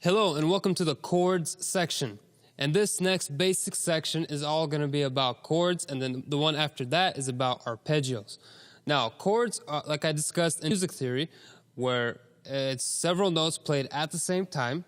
Hello and welcome to the chords section. And this next basic section is all going to be about chords, and then the one after that is about arpeggios. Now, chords, like I discussed in music theory, where it's several notes played at the same time.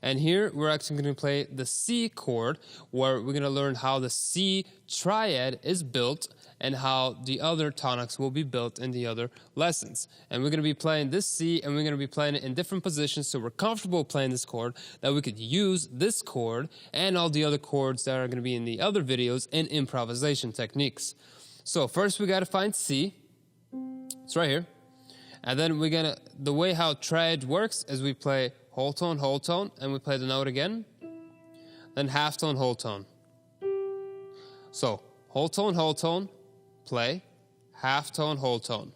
And here we're actually going to play the C chord, where we're going to learn how the C triad is built and how the other tonics will be built in the other lessons. And we're going to be playing this C, and we're going to be playing it in different positions so we're comfortable playing this chord, that we could use this chord and all the other chords that are going to be in the other videos in improvisation techniques. So first we got to find C. It's right here. And then the way how triad works is we play whole tone, and we play the note again, then half tone, whole tone. So whole tone, play, half tone, whole tone.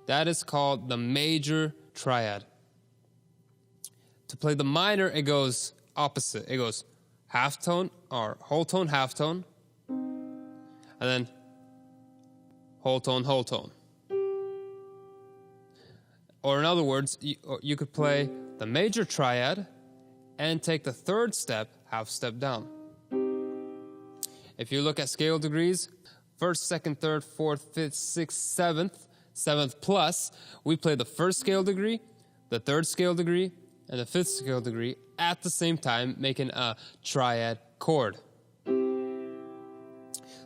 That is called the major triad. To play the minor, it goes opposite. It goes half tone, or whole tone, half tone, and then whole tone. Or in other words, you could play the major triad and take the third step, half step down. If you look at scale degrees, first, second, third, fourth, fifth, sixth, seventh plus, we play the first scale degree, the third scale degree, and the fifth scale degree at the same time, making a triad chord.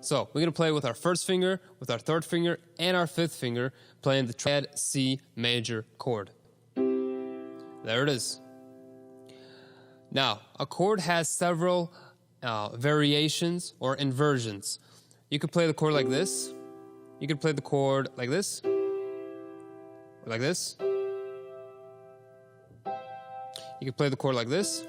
So we're going to play with our first finger, with our third finger, and our fifth finger, playing the triad C major chord. There it is. Now, a chord has several variations or inversions. You could play the chord like this. You could play the chord like this. Or like this. You could play the chord like this.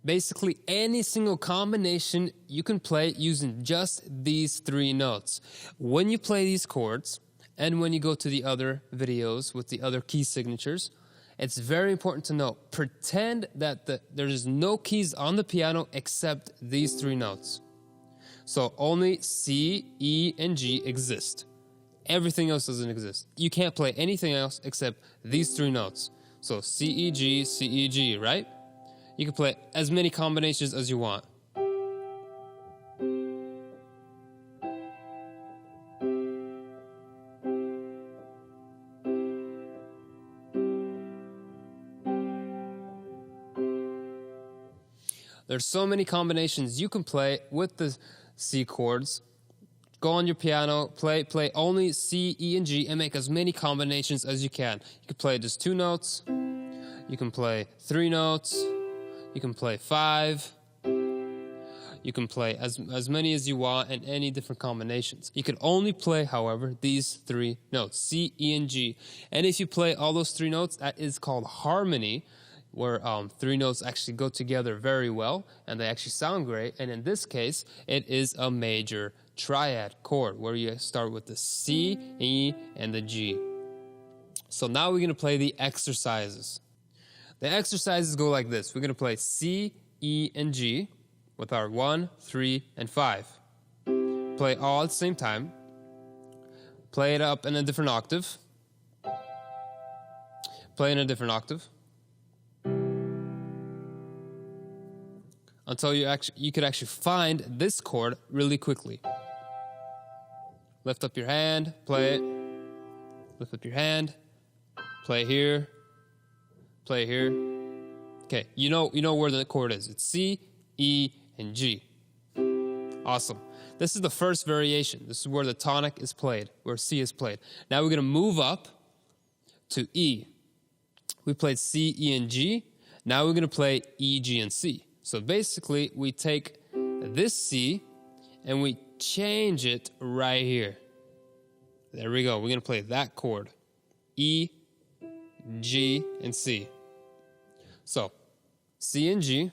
Basically, any single combination you can play using just these three notes. When you play these chords, and when you go to the other videos with the other key signatures, it's very important to note, pretend that there is no keys on the piano except these three notes. So only C, E, and G exist. Everything else doesn't exist. You can't play anything else except these three notes. So C, E, G, right? You can play as many combinations as you want. There's so many combinations you can play with the C chords. Go on your piano, play only C, E, and G, and make as many combinations as you can. You can play just two notes. You can play three notes. You can play 5. You can play as many as you want in any different combinations. You can only play, however, these three notes, C, E, and G. And if you play all those three notes, that is called harmony, where three notes actually go together very well, and they actually sound great. And in this case, it is a major triad chord, where you start with the C, E, and the G. So now we're going to play the exercises. The exercises go like this. We're going to play C, E, and G with our 1, 3, and 5. Play all at the same time. Play it up in a different octave. Play in a different octave. Until you could actually find this chord really quickly. Lift up your hand, play it. Lift up your hand, play here. Play here. Okay, you know where the chord is. It's C, E, and G. Awesome. This is the first variation. This is where the tonic is played, where C is played. Now we're going to move up to E. We played C, E, and G. Now we're going to play E, G, and C. So basically, we take this C and we change it right here. There we go. We're going to play that chord. E, G, and C. So, C and G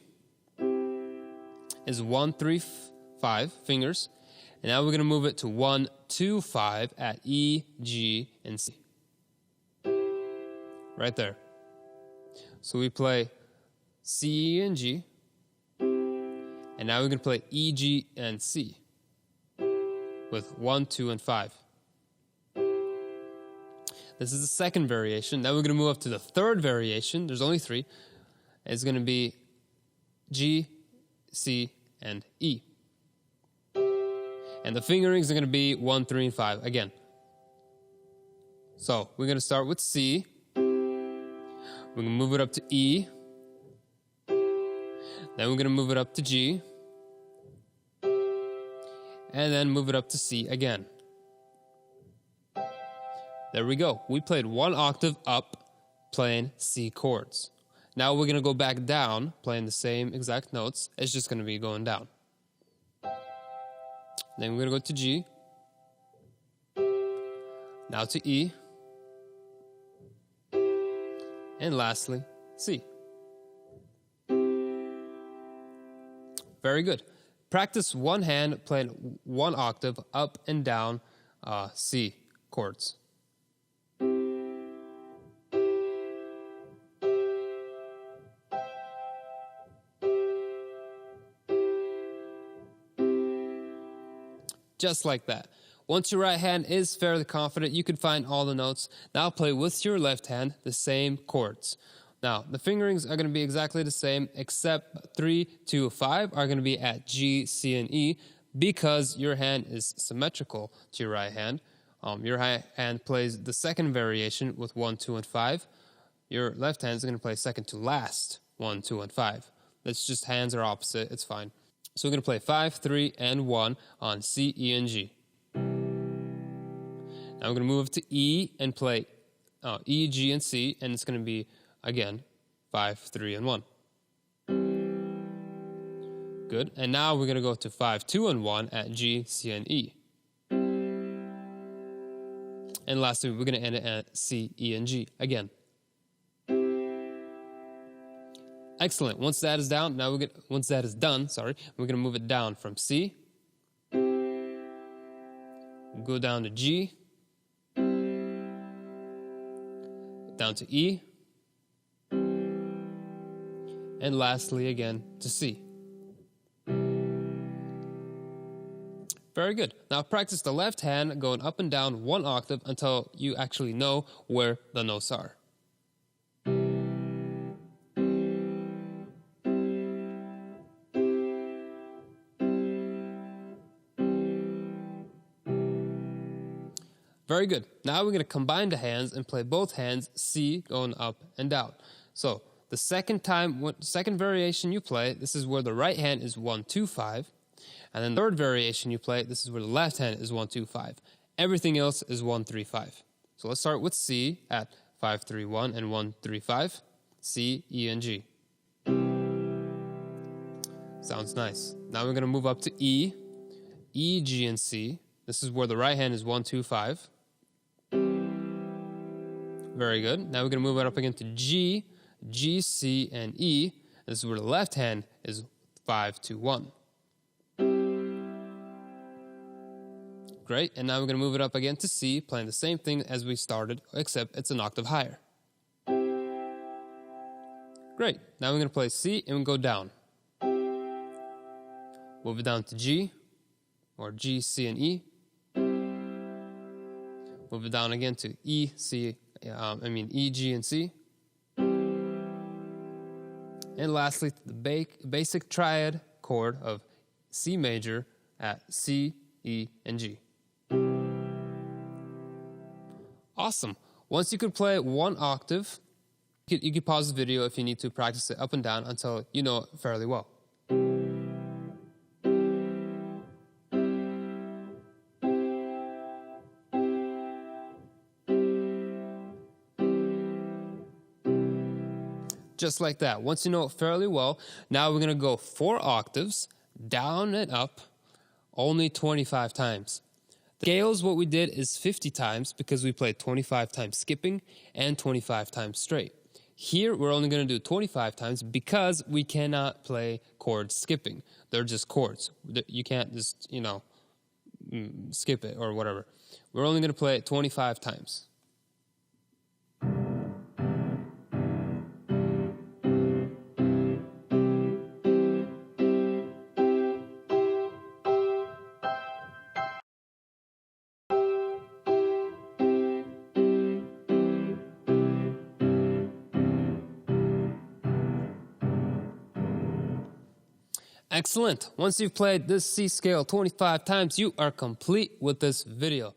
is 1, 3, 5 fingers. And now we're going to move it to 1, 2, 5 at E, G, and C. Right there. So we play C, E, and G. And now we're going to play E, G, and C. with 1, 2, and 5. This is the second variation. Now we're going to move up to the third variation. There's only 3. It's going to be G, C, and E. And the fingerings are going to be 1, 3, and 5 again. So we're going to start with C. We're going to move it up to E. Then we're going to move it up to G. And then move it up to C again. There we go. We played 1 octave up playing C chords. Now we're going to go back down playing the same exact notes. It's just going to be going down. Then we're going to go to G. Now to E. And lastly, C. Very good. Practice one hand playing 1 octave up and down C chords. Just like that. Once your right hand is fairly confident, you can find all the notes. Now play with your left hand the same chords. Now, the fingerings are going to be exactly the same, except 3, 2, 5 are going to be at G, C, and E, because your hand is symmetrical to your right hand. Your right hand plays the second variation with 1, 2, and 5. Your left hand is going to play second to last, 1, 2, and 5. That's just hands are opposite. It's fine. So we're going to play 5, 3, and 1 on C, E, and G. Now we're going to move up to E and play E, G, and C, and it's going to be, again, 5, 3, and 1. Good. And now we're going to go to 5, 2, and 1 at G, C, and E. And lastly, we're going to end it at C, E, and G again. Excellent. Once that is down, we're going to move it down from C. Go down to G. Down to E. And lastly again to C. Very good. Now practice the left hand going up and down 1 octave until you actually know where the notes are. Very good. Now we're going to combine the hands and play both hands C going up and down. So the second variation you play, this is where the right hand is 1, 2, 5. And then the third variation you play, this is where the left hand is 1, 2, 5. Everything else is 1, 3, 5. So let's start with C at 5, 3, 1 and 1, 3, 5. C, E, and G. Sounds nice. Now we're going to move up to E. E, G, and C. This is where the right hand is 1, 2, 5. Very good. Now we're going to move it up again to G, G, C, and E. This is where the left hand is 5, 2, 1. Great. And now we're going to move it up again to C, playing the same thing as we started, except it's an octave higher. Great. Now we're going to play C and we go down. Move it down to G, or G, C, and E. Move it down again to E, C, E, G, and C. And lastly, the basic triad chord of C major at C, E, and G. Awesome. Once you can play 1 octave, you can pause the video if you need to practice it up and down until you know it fairly well. Just like that. Once you know it fairly well, now we're going to go 4 octaves, down and up, only 25 times. The scales, what we did is 50 times because we played 25 times skipping and 25 times straight. Here, we're only going to do 25 times because we cannot play chords skipping. They're just chords. You can't just, skip it or whatever. We're only going to play it 25 times. Excellent. Once you've played this C scale 25 times, you are complete with this video.